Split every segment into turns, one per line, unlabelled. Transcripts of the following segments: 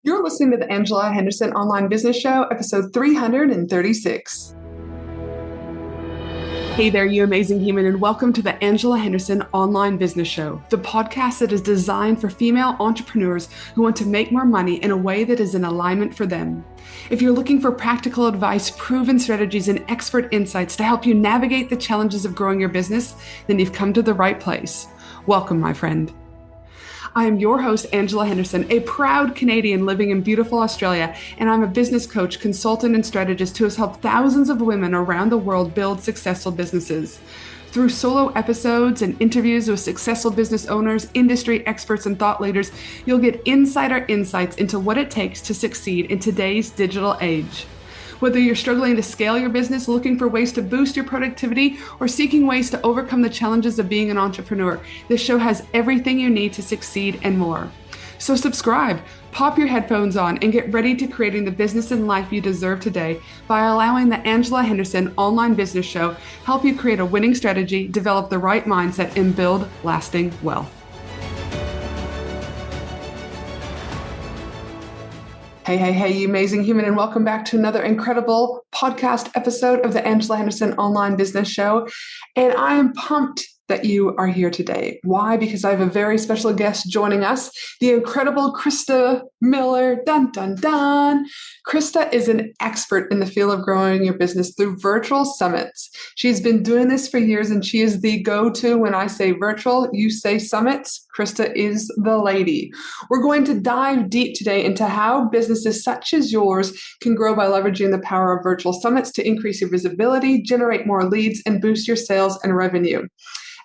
You're listening to the Angela Henderson Online Business Show, episode 336. Hey there, you amazing human, and welcome to the Angela Henderson Online Business Show, the podcast that is designed for female entrepreneurs who want to make more money in a way that is in alignment for them. If you're looking for practical advice, proven strategies, and expert insights to help you navigate the challenges of growing your business, then you've come to the right place. Welcome, my friend. I am your host, Angela Henderson, a proud Canadian living in beautiful Australia, and I'm a business coach, consultant, and strategist who has helped thousands of women around the world build successful businesses. Through solo episodes and interviews with successful business owners, industry experts, and thought leaders, you'll get insider insights into what it takes to succeed in today's digital age. Whether you're struggling to scale your business, looking for ways to boost your productivity, or seeking ways to overcome the challenges of being an entrepreneur, this show has everything you need to succeed and more. So subscribe, pop your headphones on, and get ready to creating the business and life you deserve today by allowing the Angela Henderson Online Business Show help you create a winning strategy, develop the right mindset, and build lasting wealth. Hey, you amazing human, and welcome back to another incredible podcast episode of the Angela Henderson Online Business Show. And I am pumped that you are here today. Why? Because I have a very special guest joining us, the incredible Krista Miller. Dun, dun, dun. Krista is an expert in the field of growing your business through virtual summits. She's been doing this for years, and she is the go-to. When I say virtual, you say summits. Krista is the lady. We're going to dive deep today into how businesses such as yours can grow by leveraging the power of virtual summits to increase your visibility, generate more leads, and boost your sales and revenue.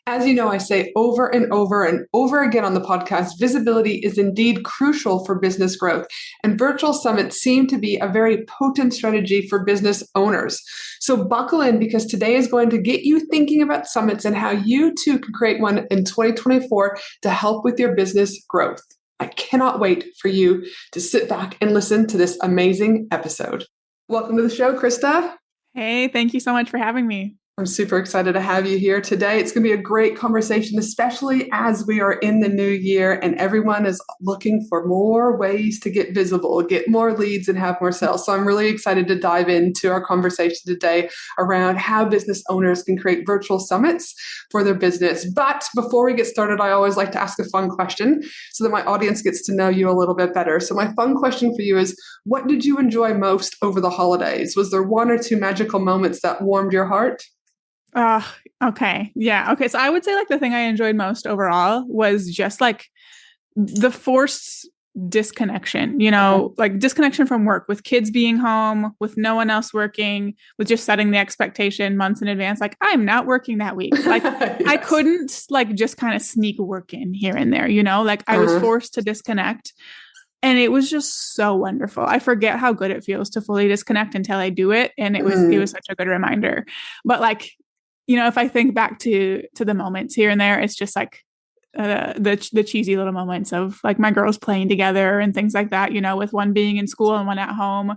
As you know, I say over and over and over again on the podcast, visibility is indeed crucial for business growth, and virtual summits seem to be a very potent strategy for business owners. So buckle in, because today is going to get you thinking about summits and how you too can create one in 2024 to help with your business growth. I cannot wait for you to sit back and listen to this amazing episode. Welcome to the show, Krista.
Hey, thank you so much for having me.
I'm super excited to have you here today. It's going to be a great conversation, especially as we are in the new year and everyone is looking for more ways to get visible, get more leads, and have more sales. So I'm really excited to dive into our conversation today around how business owners can create virtual summits for their business. But before we get started, I always like to ask a fun question so that my audience gets to know you a little bit better. So my fun question for you is, what did you enjoy most over the holidays? Was there one or two magical moments that warmed your heart?
Okay. Yeah. Okay. So I would say the thing I enjoyed most overall was just the forced disconnection, disconnection from work, with kids being home, with no one else working, with just setting the expectation months in advance. I'm not working that week. Yes. I couldn't just kind of sneak work in here and there, I was forced to disconnect. And it was just so wonderful. I forget how good it feels to fully disconnect until I do it. And it was such a good reminder. But if I think back to the moments here and there, it's just the cheesy little moments of my girls playing together and things like that, with one being in school and one at home.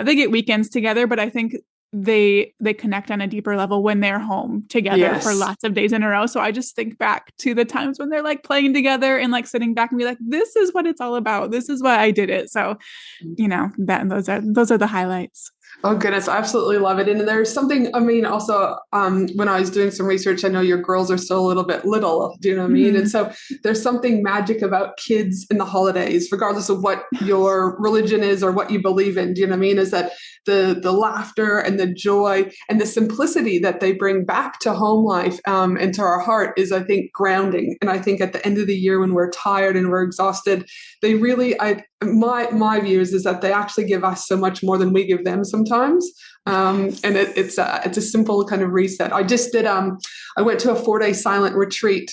They get weekends together, but I think they connect on a deeper level when they're home together for lots of days in a row. So I just think back to the times when they're playing together and sitting back and be this is what it's all about. This is why I did it. So, those are the highlights.
Oh, goodness. I absolutely love it. And there's something, also, when I was doing some research, I know your girls are still a little bit little, do you know what I mean? And so there's something magic about kids in the holidays, regardless of what your religion is or what you believe in, do you know what I mean? Is that the laughter and the joy and the simplicity that they bring back to home life and to our heart is, I think, grounding. And I think at the end of the year, when we're tired and we're exhausted, they really, my view is that they actually give us so much more than we give them sometimes. And it's a simple kind of reset. I just did, I went to a 4-day silent retreat,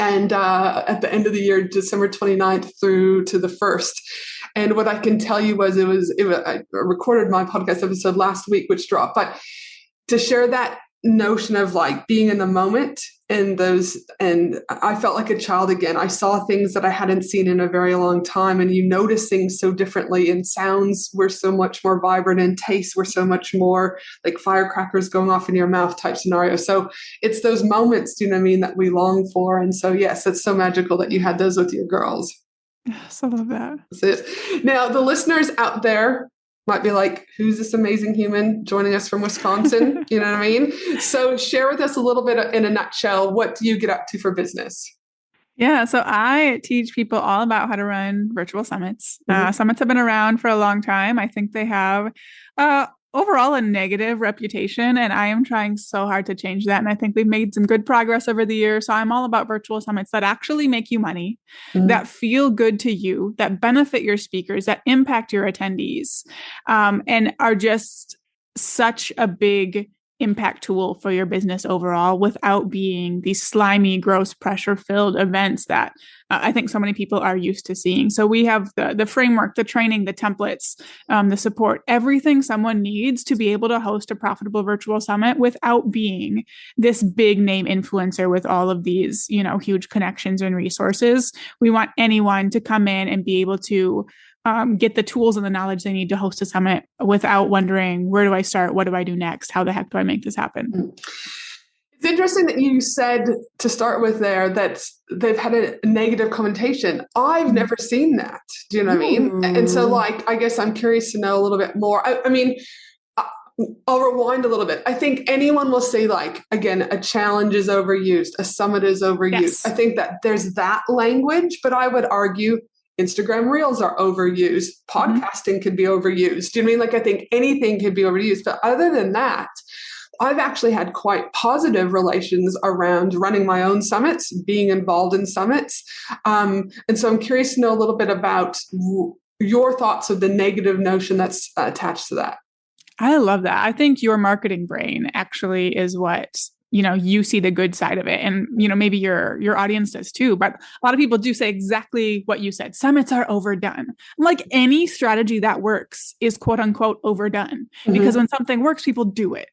and at the end of the year, December 29th through to the 1st. And what I can tell you was I recorded my podcast episode last week, which dropped, but to share that notion of being in the moment and I felt like a child again. I saw things that I hadn't seen in a very long time, and you notice things so differently, and sounds were so much more vibrant, and tastes were so much more like firecrackers going off in your mouth type scenario. So it's those moments, do you know what I mean, that we long for. And so, yes, it's so magical that you had those with your girls.
Yes, I love that.
That's it. Now, the listeners out there might be like, who's this amazing human joining us from Wisconsin? You know what I mean? So share with us a little bit in a nutshell, what do you get up to for business?
Yeah, so I teach people all about how to run virtual summits. Summits have been around for a long time. I think they have overall a negative reputation, and I am trying so hard to change that. And I think we've made some good progress over the years. So I'm all about virtual summits that actually make you money, that feel good to you, that benefit your speakers, that impact your attendees, and are just such a big impact tool for your business overall without being these slimy, gross, pressure-filled events that I think so many people are used to seeing. So we have the framework, the training, the templates, the support, everything someone needs to be able to host a profitable virtual summit without being this big name influencer with all of these, huge connections and resources. We want anyone to come in and be able to get the tools and the knowledge they need to host a summit without wondering, where do I start? What do I do next? How the heck do I make this happen?
It's interesting that you said to start with there that they've had a negative connotation. I've never seen that. Do you know what I mean? And so I guess I'm curious to know a little bit more. I mean, I'll rewind a little bit. I think anyone will say, again, a challenge is overused, a summit is overused. Yes. I think that there's that language, but I would argue Instagram Reels are overused. Podcasting could be overused. Do you mean I think anything could be overused? But other than that, I've actually had quite positive relations around running my own summits, being involved in summits. And so I'm curious to know a little bit about your thoughts of the negative notion that's attached to that.
I love that. I think your marketing brain actually is what you see the good side of it. And, maybe your audience does too. But a lot of people do say exactly what you said. Summits are overdone. Like any strategy that works is quote unquote overdone because when something works, people do it,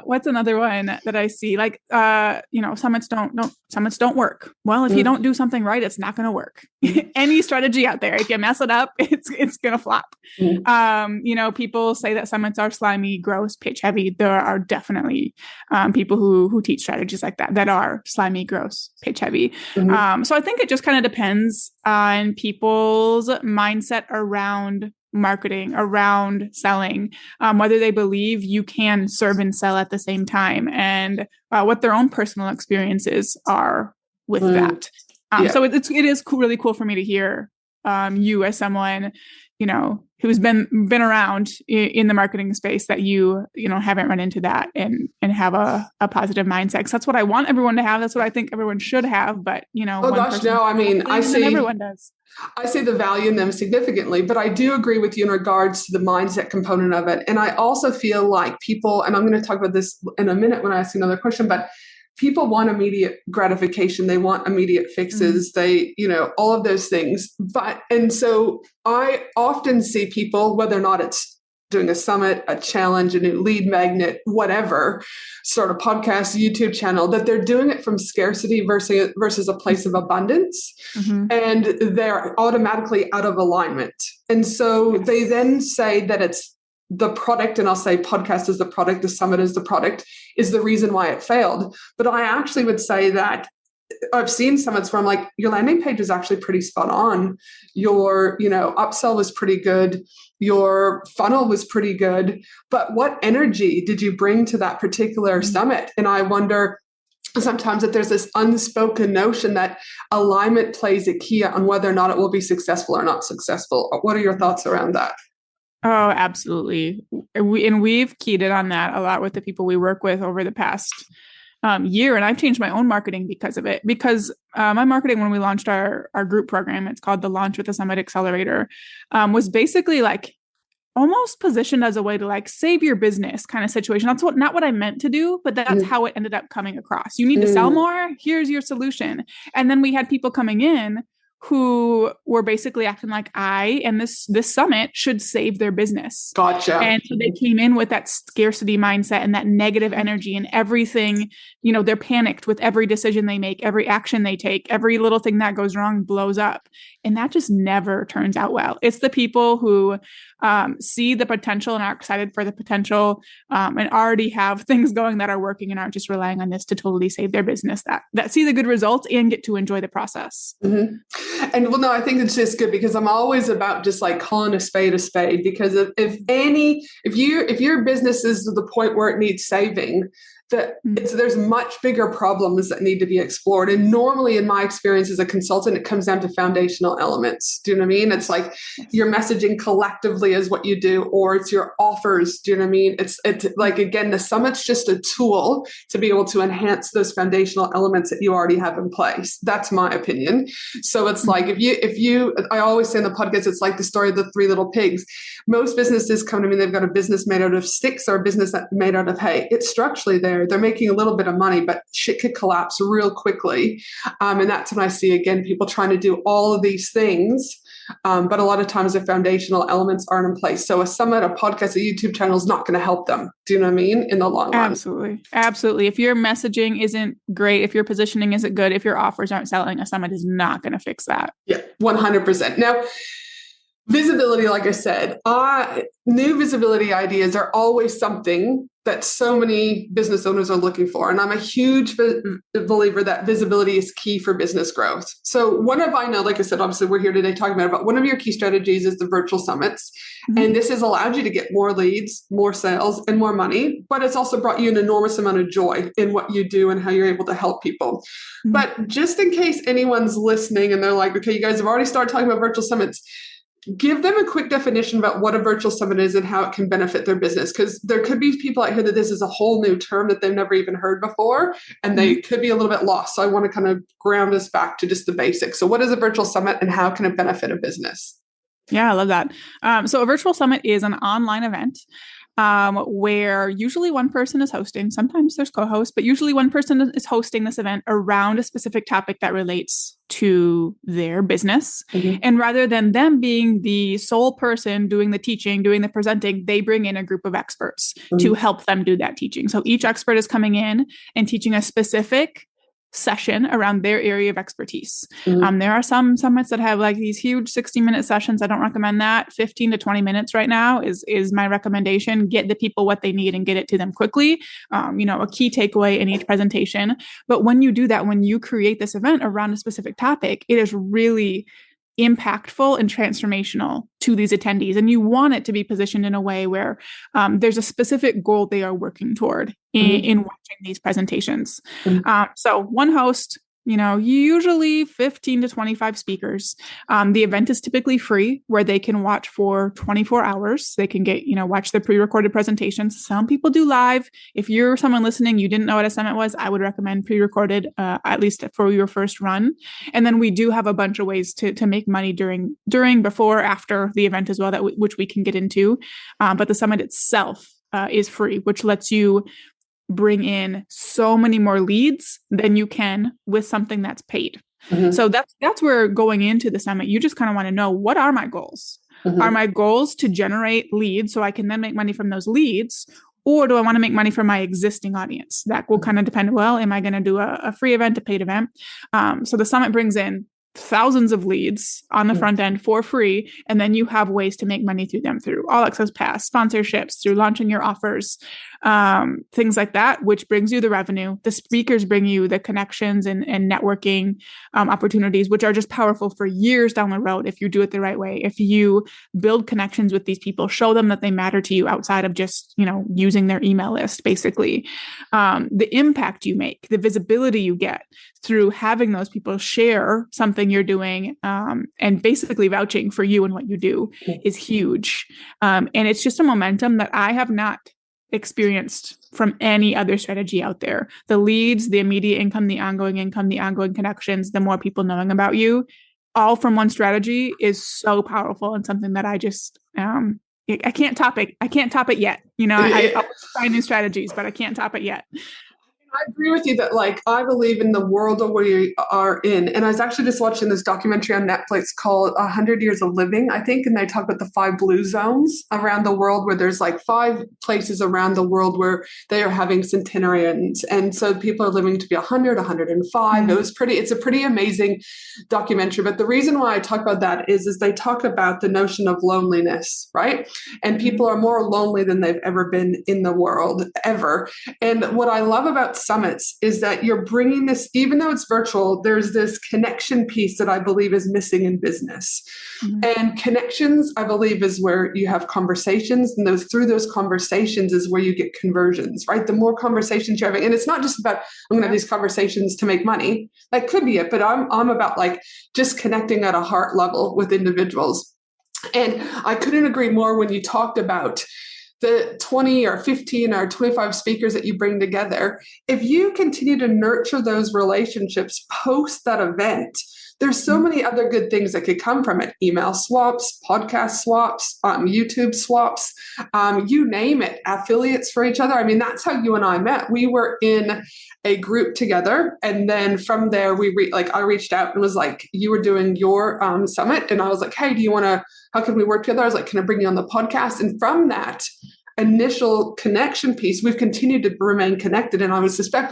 What's another one that I see? Summits don't work. Well, if you don't do something right, it's not going to work. Any strategy out there, if you mess it up, it's going to flop. People say that summits are slimy, gross, pitch heavy. There are definitely people who teach strategies like that are slimy, gross, pitch heavy. So I think it just kind of depends on people's mindset around marketing, around selling, whether they believe you can serve and sell at the same time, and what their own personal experiences are with that. So it is really cool for me to hear you as someone, who's been around in the marketing space, that you haven't run into that and have a positive mindset. Because that's what I want everyone to have. That's what I think everyone should have. But
I see
everyone does.
I see the value in them significantly, but I do agree with you in regards to the mindset component of it. And I also feel like people, and I'm going to talk about this in a minute when I ask you another question, but people want immediate gratification. They want immediate fixes. They, all of those things. And so I often see people, whether or not it's doing a summit, a challenge, a new lead magnet, whatever, sort of podcast, YouTube channel, that they're doing it from scarcity versus a place of abundance. And they're automatically out of alignment. And so they then say that it's the product, and I'll say podcast is the product, the summit is the product, is the reason why it failed. But I actually would say that I've seen summits where I'm like, your landing page is actually pretty spot on. Your, upsell was pretty good. Your funnel was pretty good. But what energy did you bring to that particular summit? And I wonder sometimes that there's this unspoken notion that alignment plays a key on whether or not it will be successful or not successful. What are your thoughts around that?
Oh, absolutely. We've keyed in on that a lot with the people we work with over the past year. And I've changed my own marketing because of it. Because my marketing, when we launched our group program, it's called the Launch with the Summit Accelerator, was basically almost positioned as a way to save your business kind of situation. That's not what I meant to do, but that's how it ended up coming across. You need to sell more. Here's your solution. And then we had people coming in who were basically acting like I and this summit should save their business.
Gotcha.
And so they came in with that scarcity mindset and that negative energy, and everything, they're panicked with every decision they make, every action they take, every little thing that goes wrong blows up. And that just never turns out well. It's the people who see the potential and are excited for the potential and already have things going that are working and aren't just relying on this to totally save their business, that see the good results and get to enjoy the process.
Mm-hmm. And well, no, I think it's just good because I'm always about just like calling a spade, because if your business is to the point where it needs saving, there's much bigger problems that need to be explored. And normally in my experience as a consultant, it comes down to foundational elements. Do you know what I mean? It's like your messaging collectively is what you do, or it's your offers. Do you know what I mean? It's like, again, the summit's just a tool to be able to enhance those foundational elements that you already have in place. That's my opinion. So it's like, I always say in the podcast, it's like the story of the three little pigs. Most businesses come to me, they've got a business made out of sticks or a business made out of hay. It's structurally there. They're making a little bit of money, but shit could collapse real quickly. And that's when I see, again, people trying to do all of these things. But a lot of times the foundational elements aren't in place. So a summit, a podcast, a YouTube channel is not going to help them. Do you know what I mean? In the long run.
Absolutely. Absolutely. If your messaging isn't great, if your positioning isn't good, if your offers aren't selling, a summit is not going to fix that.
Yeah, 100%. Now, visibility, like I said, new visibility ideas are always something that so many business owners are looking for. And I'm a huge believer that visibility is key for business growth. So I know, like I said, obviously we're here today talking about it, but one of your key strategies is the virtual summits. Mm-hmm. And this has allowed you to get more leads, more sales, and more money, but it's also brought you an enormous amount of joy in what you do and how you're able to help people. Mm-hmm. But just in case anyone's listening and they're like, okay, you guys have already started talking about virtual summits, give them a quick definition about what a virtual summit is and how it can benefit their business. Because there could be people out here that this is a whole new term that they've never even heard before, and they could be a little bit lost. So I want to kind of ground us back to just the basics. So what is a virtual summit and how can it benefit a business?
Yeah, I love that. So a virtual summit is an online event where usually one person is hosting. Sometimes there's co-hosts, but usually one person is hosting this event around a specific topic that relates to their business. Mm-hmm. And rather than them being the sole person doing the teaching, doing the presenting, they bring in a group of experts to help them do that teaching. So each expert is coming in and teaching a specific session around their area of expertise. Mm-hmm. There are some summits that have like these huge 60-minute sessions. I don't recommend that. 15 to 20 minutes right now is my recommendation. Get the people what they need and get it to them quickly. A key takeaway in each presentation. But when you do that, when you create this event around a specific topic, it is really impactful and transformational to these attendees. And you want it to be positioned in a way where there's a specific goal they are working toward in watching these presentations. Mm-hmm. So one host, usually 15 to 25 speakers. The event is typically free where they can watch for 24 hours. They can watch the pre-recorded presentations. Some people do live. If you're someone listening, you didn't know what a summit was, I would recommend pre-recorded, at least for your first run. And then we do have a bunch of ways to make money during, before, after the event as well, which we can get into. But the summit itself is free, which lets you bring in so many more leads than you can with something that's paid. Mm-hmm. So that's where going into the summit, you just kind of want to know, what are my goals? Mm-hmm. Are my goals to generate leads so I can then make money from those leads? Or do I want to make money from my existing audience? That will kind of depend. Well, am I going to do a free event, a paid event? So the summit brings in thousands of leads on the front end for free. And then you have ways to make money through them, through all access pass, sponsorships, through launching your offers, things like that, which brings you the revenue. The speakers bring you the connections and networking opportunities, which are just powerful for years down the road if you do it the right way. If you build connections with these people, show them that they matter to you outside of just, using their email list, basically. The impact you make, the visibility you get through having those people share something you're doing and basically vouching for you and what you do is huge. And it's just a momentum that I have not experienced from any other strategy out there. The leads, the immediate income, the ongoing connections, the more people knowing about you, all from one strategy is so powerful and something that I just, I can't top it. I can't top it yet. I'll try new strategies, but I can't top it yet.
I agree with you that, like, I believe in the world of where you are in. And I was actually just watching this documentary on Netflix called 100 Years of Living, I think. And they talk about the 5 blue zones around the world, where there's like 5 places around the world where they are having centenarians. And so people are living to be 100, 105. It's a pretty amazing documentary. But the reason why I talk about that is they talk about the notion of loneliness, right? And people are more lonely than they've ever been in the world, ever. And what I love about summits is that you're bringing this, even though it's virtual, there's this connection piece that I believe is missing in business. And connections, I believe, is where you have conversations, and through those conversations is where you get conversions, right? The more conversations you're having, and it's not just about, I'm going to have these conversations to make money. That could be it, but I'm about like just connecting at a heart level with individuals. And I couldn't agree more when you talked about the 20 or 15 or 25 speakers that you bring together. If you continue to nurture those relationships post that event, there's so many other good things that could come from it. Email swaps, podcast swaps, YouTube swaps, you name it, affiliates for each other. I mean, that's how you and I met. We were in a group together. And then from there, I reached out and was like, you were doing your summit. And I was like, hey, how can we work together? I was like, can I bring you on the podcast? And from that initial connection piece, we've continued to remain connected. And I would suspect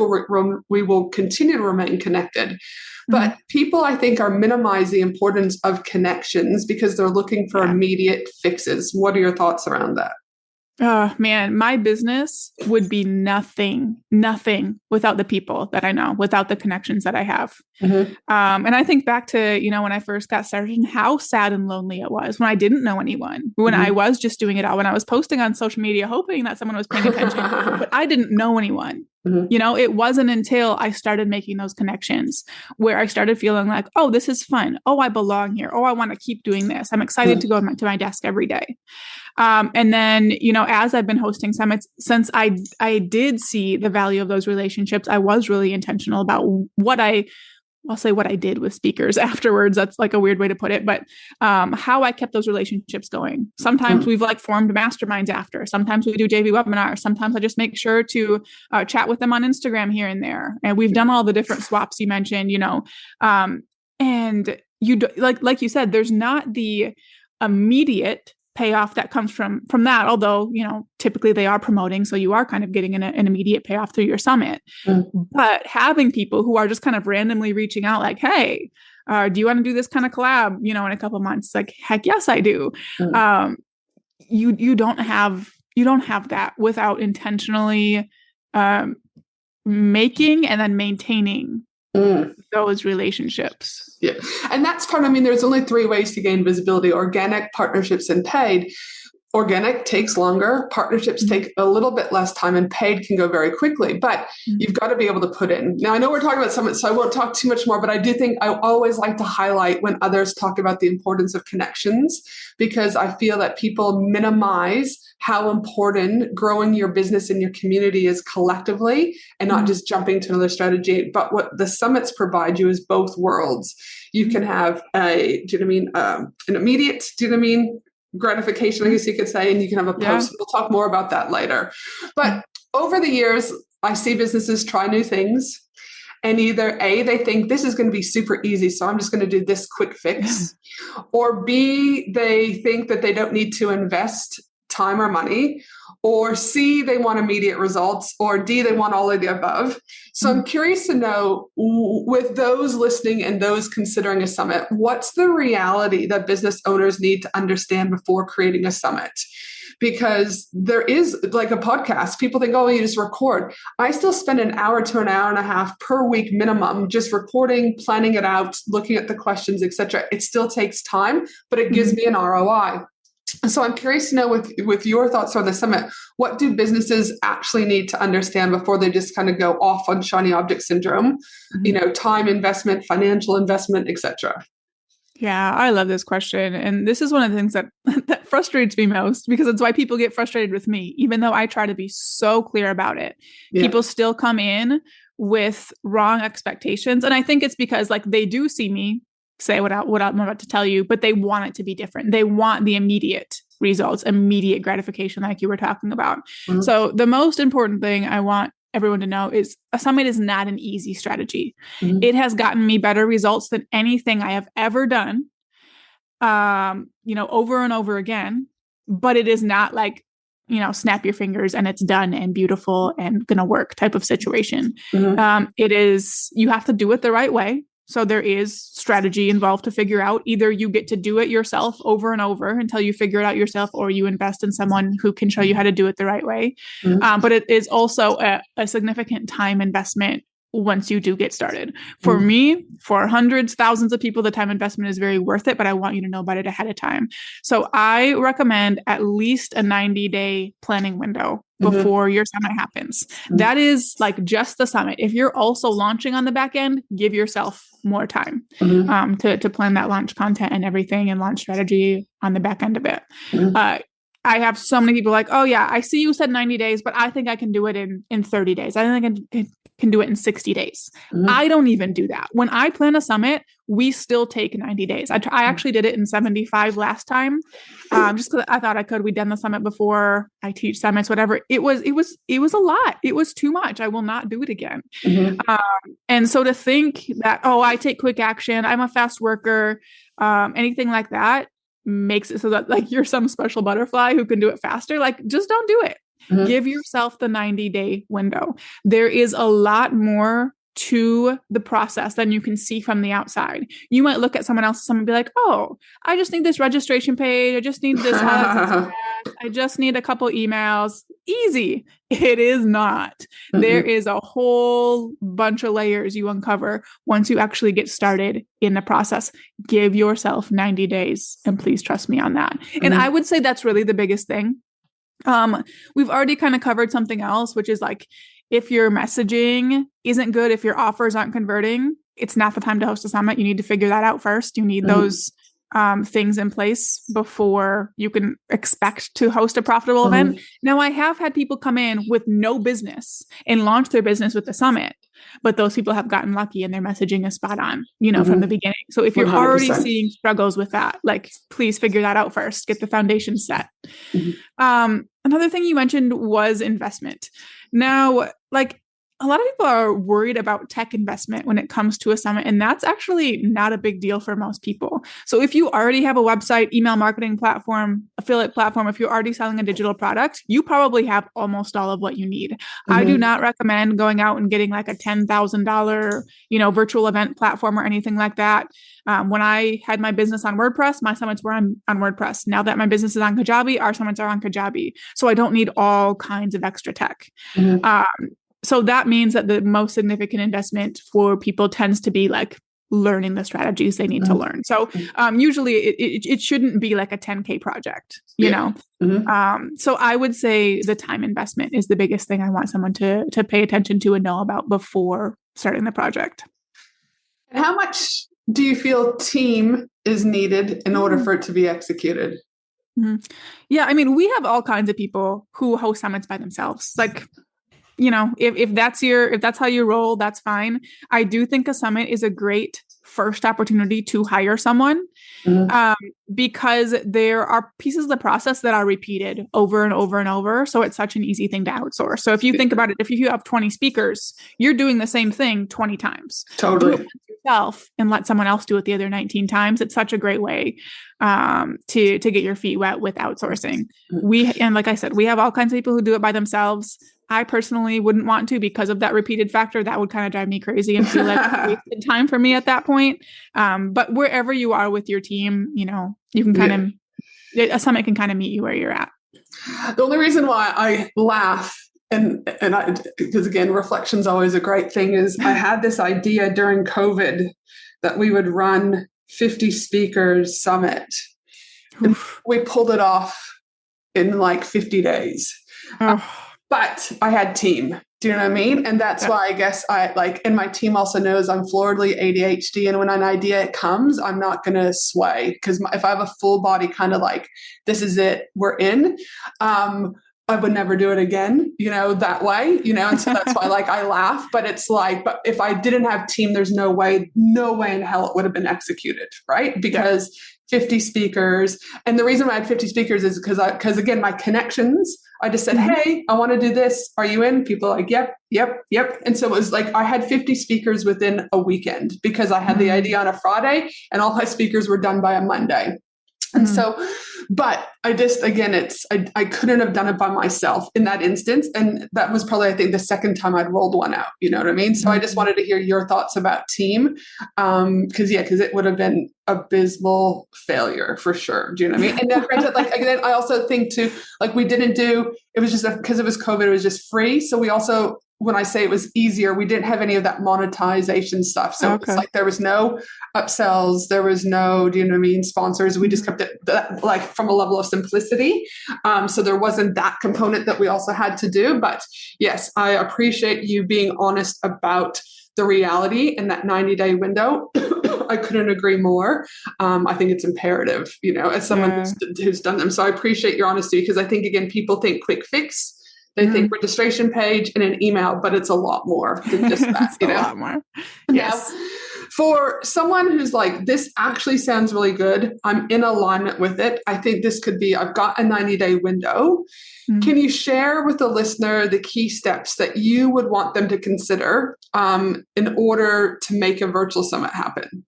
we will continue to remain connected. But people, I think, are minimizing the importance of connections because they're looking for immediate fixes. What are your thoughts around that?
Oh man, my business would be nothing without the people that I know, without the connections that I have. And I think back to, when I first got started and how sad and lonely it was when I didn't know anyone, when I was just doing it all, when I was posting on social media, hoping that someone was paying attention, but I didn't know anyone. It wasn't until I started making those connections where I started feeling like, oh, this is fun. Oh, I belong here. Oh, I want to keep doing this. I'm excited to go to my desk every day. And then, as I've been hosting summits, since I did see the value of those relationships, I was really intentional about I'll say what I did with speakers afterwards. That's like a weird way to put it, but how I kept those relationships going. Sometimes we've formed masterminds after. Sometimes we do JV webinars. Sometimes I just make sure to chat with them on Instagram here and there. And we've done all the different swaps you mentioned, and you like you said, there's not the immediate payoff that comes from that, although typically they are promoting, so you are kind of getting an immediate payoff through your summit. But having people who are just kind of randomly reaching out like, hey, do you want to do this kind of collab in a couple of months? Like, heck yes, I do. You don't have that without intentionally making and then maintaining those relationships.
Yeah. And that's there's only 3 ways to gain visibility: organic, partnerships, and paid. Organic takes longer, partnerships take a little bit less time, and paid can go very quickly, but you've got to be able to put in. Now, I know we're talking about summits, so I won't talk too much more, but I do think I always like to highlight when others talk about the importance of connections, because I feel that people minimize how important growing your business and your community is collectively, and not just jumping to another strategy. But what the summits provide you is both worlds. You can have an immediate, gratification, I guess you could say, and you can have a post. Yeah. We'll talk more about that later. But over the years, I see businesses try new things, and either A, they think this is going to be super easy, so I'm just going to do this quick fix, or B, they think that they don't need to invest time or money, or C, they want immediate results, or D, they want all of the above. So I'm curious to know, with those listening and those considering a summit, what's the reality that business owners need to understand before creating a summit? Because there is like a podcast. People think, oh, you just record. I still spend an hour to an hour and a half per week minimum just recording, planning it out, looking at the questions, etc. It still takes time, but it gives me an ROI. So I'm curious to know, with your thoughts on the summit, what do businesses actually need to understand before they just kind of go off on shiny object syndrome, time investment, financial investment, etc.?
Yeah, I love this question. And this is one of the things that frustrates me most, because it's why people get frustrated with me, even though I try to be so clear about it. Yeah. People still come in with wrong expectations. And I think it's because they do see me say what I'm about to tell you, but they want it to be different. They want the immediate results, immediate gratification, like you were talking about. So the most important thing I want everyone to know is a summit is not an easy strategy.
Mm-hmm.
It has gotten me better results than anything I have ever done, over and over again, but it is not like, snap your fingers and it's done and beautiful and gonna work type of situation.
Mm-hmm.
It is, you have to do it the right way. So there is strategy involved to figure out. Either you get to do it yourself over and over until you figure it out yourself, or you invest in someone who can show you how to do it the right way.
Mm-hmm.
But it is also a significant time investment once you do get started. For me, for hundreds, thousands of people, the time investment is very worth it, but I want you to know about it ahead of time. So I recommend at least a 90-day planning window before your summit happens. That is like just the summit. If you're also launching on the back end, give yourself more time to plan that launch content and everything and launch strategy on the back end of it. I have so many people like, oh yeah, I see you said 90 days, but I think I can do it in 30 days. I think I can do it in 60 days. I don't even do that. When I plan a summit, we still take 90 days. I actually did it in 75 last time, just because I thought I could. We'd done the summit before. I teach summits, whatever. It was a lot. It was too much. I will not do it again. And so to think that, oh, I take quick action, I'm a fast worker, anything like that makes it so that like you're some special butterfly who can do it faster. Like, just don't do it. Give yourself the 90-day window. There is a lot more to the process than you can see from the outside. You might look at someone else and be like, oh, I just need this registration page. I just need this. I just need a couple emails. Easy. It is not. There is a whole bunch of layers you uncover once you actually get started in the process. Give yourself 90 days and please trust me on that. And I would say that's really the biggest thing. We've already kind of covered something else, which is like, if your messaging isn't good, if your offers aren't converting, it's not the time to host a summit. You need to figure that out first. You need those things in place before you can expect to host a profitable event. Now, I have had people come in with no business and launch their business with the summit, but those people have gotten lucky and their messaging is spot on, from the beginning. So if you're
100%.
already seeing struggles with that, like, please figure that out first. Get the foundation set. Another thing you mentioned was investment. Now, like, a lot of people are worried about tech investment when it comes to a summit, and that's actually not a big deal for most people. So if you already have a website, email marketing platform, affiliate platform, if you're already selling a digital product, you probably have almost all of what you need. I do not recommend going out and getting like a $10,000, virtual event platform or anything like that. When I had my business on WordPress, my summits were on WordPress. Now that my business is on Kajabi, our summits are on Kajabi. So I don't need all kinds of extra tech. So that means that the most significant investment for people tends to be like learning the strategies they need to learn. So usually it shouldn't be like a 10K project, you know? So I would say the time investment is the biggest thing I want someone to pay attention to and know about before starting the project.
And how much do you feel team is needed in order for it to be executed?
Yeah, I mean, we have all kinds of people who host summits by themselves. Like, if that's how you roll, that's fine. I do think a summit is a great first opportunity to hire someone because there are pieces of the process that are repeated over and over and over. So it's such an easy thing to outsource. So if you think about it, if you have 20 speakers, you're doing the same thing 20 times.
Totally.
Do it yourself and let someone else do it the other 19 times. It's such a great way to get your feet wet with outsourcing. And like I said, we have all kinds of people who do it by themselves. I personally wouldn't want to because of that repeated factor. That would kind of drive me crazy and feel like wasted time for me at that point. But wherever you are with your team, you can a summit can kind of meet you where you're at.
The only reason why I laugh and because again, reflection's always a great thing, is I had this idea during COVID that we would run 50 speakers summit. And we pulled it off in like 50 days. But I had team. Do you know what I mean? And that's why I guess and my team also knows I'm floridly ADHD. And when an idea comes, I'm not going to sway, because if I have a full body kind of like, this is it, we're in, I would never do it again, that way, and so that's why I laugh, but it's like, but if I didn't have team, there's no way in hell it would have been executed. Right. Because 50 speakers. And the reason why I had 50 speakers is because again, my connections, I just said, hey, I want to do this. Are you in? People are like, yep. And so it was like, I had 50 speakers within a weekend because I had the idea on a Friday and all my speakers were done by a Monday. And so, but I just, again, I couldn't have done it by myself in that instance. And that was probably, I think, the second time I'd rolled one out, you know what I mean? So I just wanted to hear your thoughts about team. Because it would have been abysmal failure for sure. Do you know what I mean? And then granted, like, again, I also think too, like we didn't do, it was just because it was COVID, it was just free. So we also, when I say it was easier, we didn't have any of that monetization stuff. So it's like there was no upsells, there was no, do you know what I mean, sponsors. We just kept it like from a level of simplicity. So there wasn't that component that we also had to do. But yes, I appreciate you being honest about the reality in that 90-day window. I couldn't agree more. I think it's imperative, you know, as someone who's done them. So I appreciate your honesty because I think, again, people think quick fix. They think registration page and an email, but it's a lot more than just that.
A lot more.
Yes. Now, for someone who's like, this actually sounds really good, I'm in alignment with it, I think this could be, I've got a 90-day window. Can you share with the listener the key steps that you would want them to consider in order to make a virtual summit happen?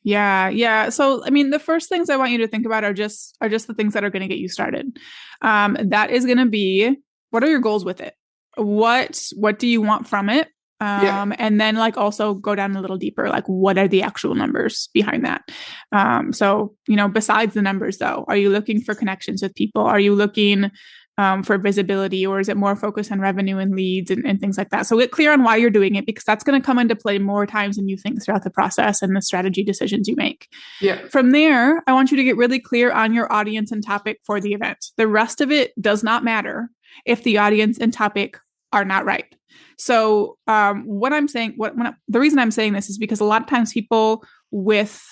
Yeah. So, I mean, the first things I want you to think about are just the things that are going to get you started. That is going to be, what are your goals with it? What do you want from it? And then like also go down a little deeper, like what are the actual numbers behind that? So, you know, besides the numbers though, are you looking for connections with people? Are you looking for visibility, or is it more focused on revenue and leads and things like that? So get clear on why you're doing it, because that's going to come into play more times than you think throughout the process and the strategy decisions you make. From there, I want you to get really clear on your audience and topic for the event. The rest of it does not matter if the audience and topic are not right. So what I'm saying, the reason I'm saying this is because a lot of times people with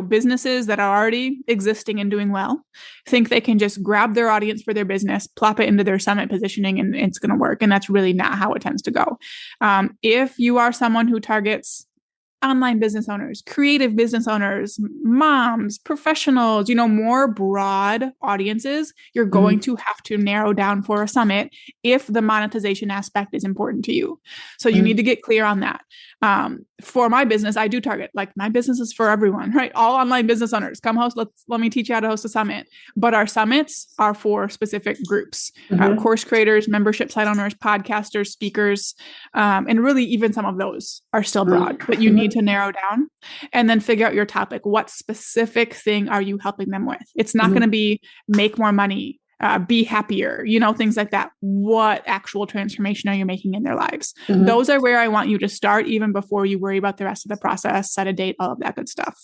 businesses that are already existing and doing well think they can just grab their audience for their business, plop it into their summit positioning, and it's going to work. And that's really not how it tends to go. If you are someone who targets online business owners, creative business owners, moms, professionals, more broad audiences, you're going to have to narrow down for a summit if the monetization aspect is important to you. So you need to get clear on that. For my business, I do target, like my business is for everyone, right? All online business owners, come host, let me teach you how to host a summit. But our summits are for specific groups, course creators, membership site owners, podcasters, speakers, and really even some of those are still broad, but you need to narrow down and then figure out your topic. What specific thing are you helping them with? It's not going to be make more money, be happier, things like that. What actual transformation are you making in their lives? Those are where I want you to start, even before you worry about the rest of the process, set a date, all of that good stuff.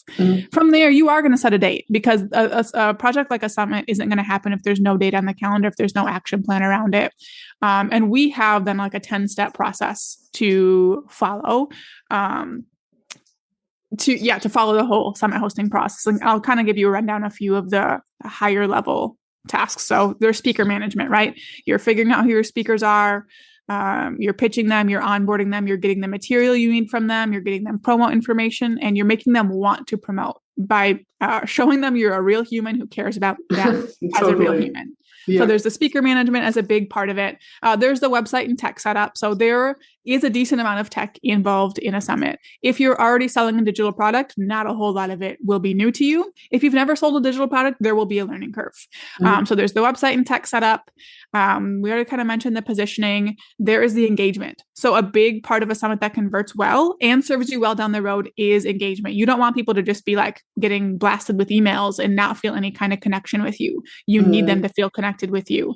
From there, you are going to set a date, because a project like a summit isn't going to happen if there's no date on the calendar, if there's no action plan around it. And we have then like a 10-step process to follow. To follow the whole summit hosting process. And I'll kind of give you a rundown, a few of the higher level tasks. So there's speaker management, right? You're figuring out who your speakers are. You're pitching them, you're onboarding them, you're getting the material you need from them, you're getting them promo information, and you're making them want to promote by showing them you're a real human who cares about them as a real human. So there's the speaker management as a big part of it. There's the website and tech setup. So there is a decent amount of tech involved in a summit. If you're already selling a digital product, not a whole lot of it will be new to you. If you've never sold a digital product, there will be a learning curve. So there's the website and tech setup. We already kind of mentioned the positioning. There is the engagement. So a big part of a summit that converts well and serves you well down the road is engagement. You don't want people to just be like getting blasted with emails and not feel any kind of connection with you. You need them to feel connected with you.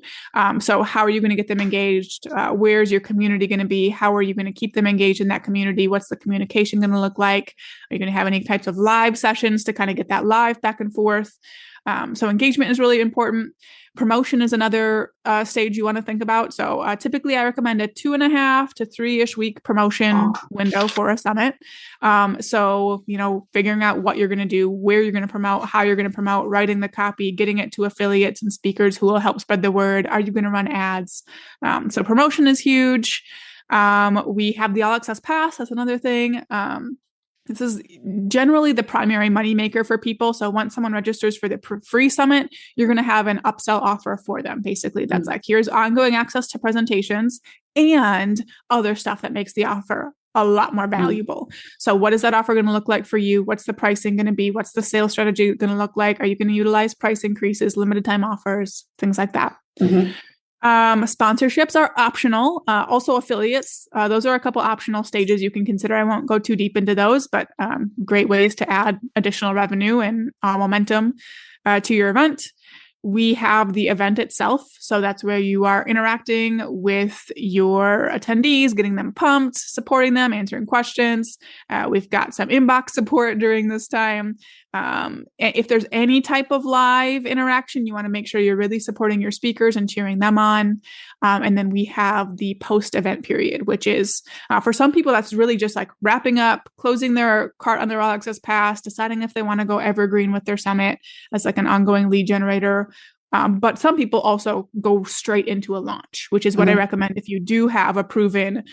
So how are you going to get them engaged? Where's your community going to be? How are you going to keep them engaged in that community? What's the communication going to look like? Are you going to have any types of live sessions to kind of get that live back and forth? So engagement is really important. Promotion is another stage you want to think about. So typically I recommend a 2.5 to 3-ish week promotion window for a summit. So, figuring out what you're going to do, where you're going to promote, how you're going to promote, writing the copy, getting it to affiliates and speakers who will help spread the word. Are you going to run ads? So promotion is huge. We have the All Access Pass. That's another thing. This is generally the primary moneymaker for people. So once someone registers for the free summit, you're going to have an upsell offer for them. Basically, that's like, here's ongoing access to presentations and other stuff that makes the offer a lot more valuable. So what is that offer going to look like for you? What's the pricing going to be? What's the sales strategy going to look like? Are you going to utilize price increases, limited time offers, things like that? Sponsorships are optional. Also affiliates. Those are a couple optional stages you can consider. I won't go too deep into those, but great ways to add additional revenue and momentum to your event. We have the event itself. So that's where you are interacting with your attendees, getting them pumped, supporting them, answering questions. We've got some inbox support during this time. If there's any type of live interaction, you want to make sure you're really supporting your speakers and cheering them on. And then we have the post-event period, which is for some people, that's really just like wrapping up, closing their cart on their All Access Pass, deciding if they want to go evergreen with their summit as like an ongoing lead generator. But some people also go straight into a launch, which is what I recommend if you do have a proven,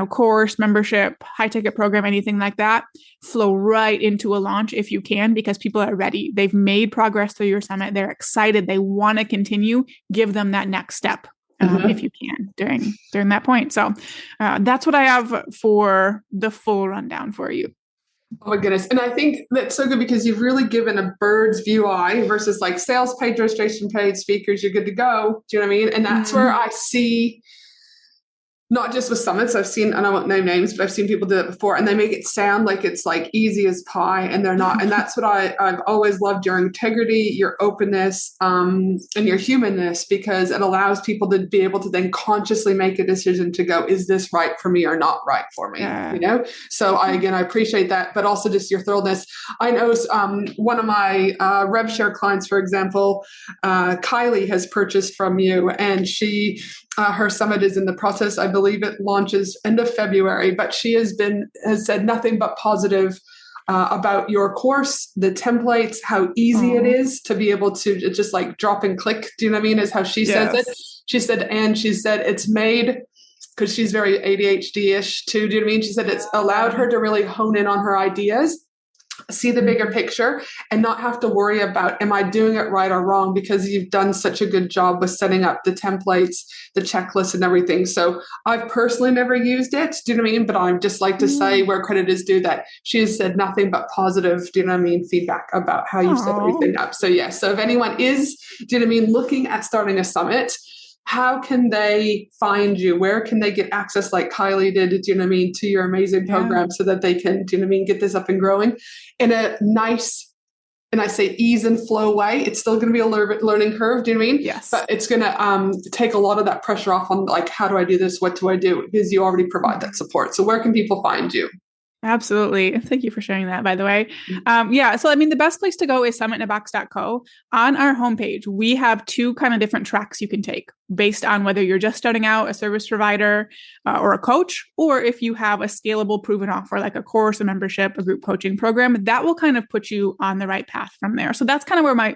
course, membership, high ticket program, anything like that, flow right into a launch if you can, because people are ready. They've made progress through your summit. They're excited. They want to continue. Give them that next step if you can during that point. So that's what I have for the full rundown for you.
Oh my goodness. And I think that's so good because you've really given a bird's view eye versus like sales page, registration page, speakers, you're good to go. Do you know what I mean? And that's where I see, not just with summits, I've seen, and I won't name names, but I've seen people do it before and they make it sound like it's like easy as pie and they're not. And that's what I've always loved, your integrity, your openness, and your humanness, because it allows people to be able to then consciously make a decision to go, is this right for me or not right for me? So I appreciate that, but also just your thoroughness. I know one of my RevShare clients, for example, Kylie has purchased from you and her summit is in the process. I believe it launches end of February, but she has said nothing but positive about your course, the templates, how easy it is to be able to just like drop and click. Do you know what I mean? Is how she says it. She said it's made, because she's very ADHD-ish too. Do you know what I mean? She said it's allowed her to really hone in on her ideas, see the bigger picture, and not have to worry about, am I doing it right or wrong? Because you've done such a good job with setting up the templates, the checklist and everything. So I've personally never used it. Do you know what I mean? But I'd just like to say where credit is due that she has said nothing but positive, do you know what I mean, feedback about how you've set everything up. So so if anyone is, do you know what I mean, looking at starting a summit, how can they find you? Where can they get access like Kylie did, do you know what I mean, to your amazing program so that they can, do you know what I mean, get this up and growing in a nice, and I say ease and flow way. It's still going to be a learning curve, do you know what I mean?
Yes.
But it's going to take a lot of that pressure off on like, how do I do this? What do I do? Because you already provide that support. So where can people find you?
Absolutely. Thank you for sharing that, by the way. So, I mean, the best place to go is summitabox.co. On our homepage, we have two kind of different tracks you can take based on whether you're just starting out, a service provider, or a coach, or if you have a scalable, proven offer like a course, a membership, a group coaching program, that will kind of put you on the right path from there. So that's kind of where my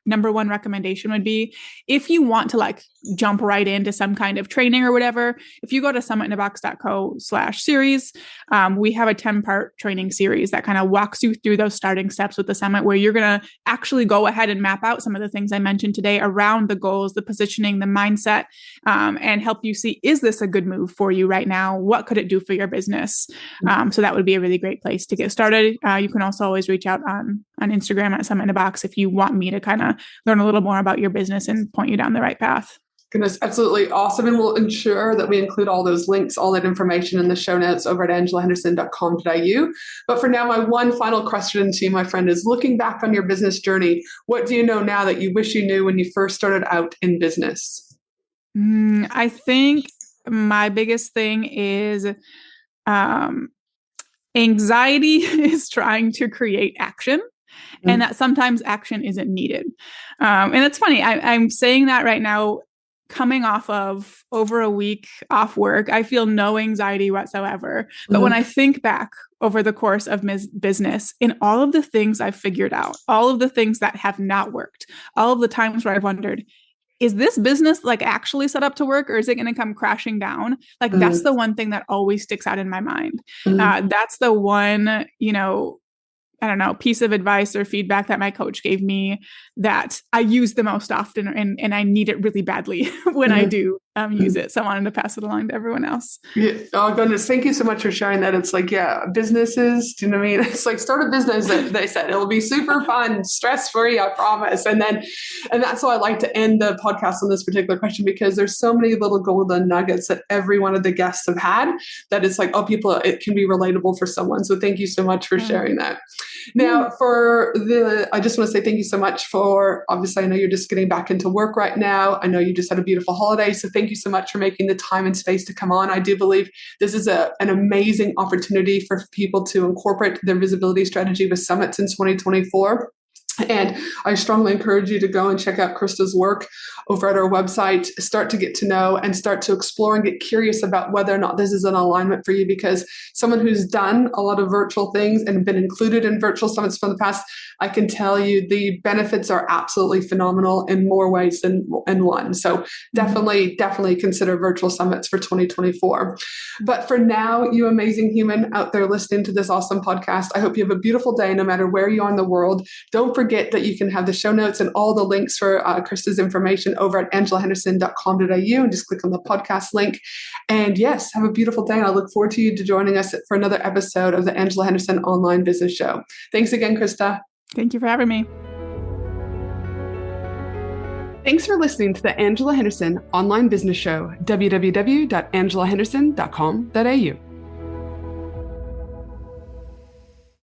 number one recommendation would be. If you want to like jump right into some kind of training or whatever, if you go to summitabox.co/series, we have a 10-part training series that kind of walks you through those starting steps with the summit, where you're going to actually go ahead and map out some of the things I mentioned today around the goals, the positioning, the mindset, and help you see, is this a good move for you right now? What could it do for your business? So that would be a really great place to get started. You can also always reach out on Instagram at Summit in a Box if you want me to kind of learn a little more about your business and point you down the right path.
Goodness, absolutely awesome. And we'll ensure that we include all those links, all that information in the show notes over at angelahenderson.com.au. But for now, my one final question to you, my friend, is looking back on your business journey, what do you know now that you wish you knew when you first started out in business?
I think my biggest thing is anxiety is trying to create action. And that sometimes action isn't needed. And it's funny, I'm saying that right now, coming off of over a week off work, I feel no anxiety whatsoever. But when I think back over the course of business, in all of the things I've figured out, all of the things that have not worked, all of the times where I've wondered, is this business like actually set up to work, or is it going to come crashing down? Like, that's the one thing that always sticks out in my mind. That's the one, I don't know, piece of advice or feedback that my coach gave me that I use the most often, and I need it really badly when I do use it. So I wanted to pass it along to everyone else.
Yeah. Oh, goodness. Thank you so much for sharing that. It's like, yeah, businesses, do you know what I mean? It's like, start a business. They said it'll be super fun, stress-free, I promise. And that's why I like to end the podcast on this particular question, because there's so many little golden nuggets that every one of the guests have had that it's like, oh, it can be relatable for someone. So thank you so much for sharing that. Now, I just want to say thank you so much for, obviously, I know you're just getting back into work right now. I know you just had a beautiful holiday. So thank you so much for making the time and space to come on. I do believe this is an amazing opportunity for people to incorporate their visibility strategy with summits in 2024. And I strongly encourage you to go and check out Krista's work over at our website, start to get to know and start to explore and get curious about whether or not this is an alignment for you, because someone who's done a lot of virtual things and been included in virtual summits from the past, I can tell you the benefits are absolutely phenomenal in more ways than one. So definitely consider virtual summits for 2024. But for now, you amazing human out there listening to this awesome podcast, I hope you have a beautiful day no matter where you are in the world. Don't forget that you can have the show notes and all the links for Krista's information over at angelahenderson.com.au, and just click on the podcast link. And yes, have a beautiful day. And I look forward to you joining us for another episode of the Angela Henderson Online Business Show. Thanks again, Krista.
Thank you for having me.
Thanks for listening to the Angela Henderson Online Business Show, www.angelahenderson.com.au.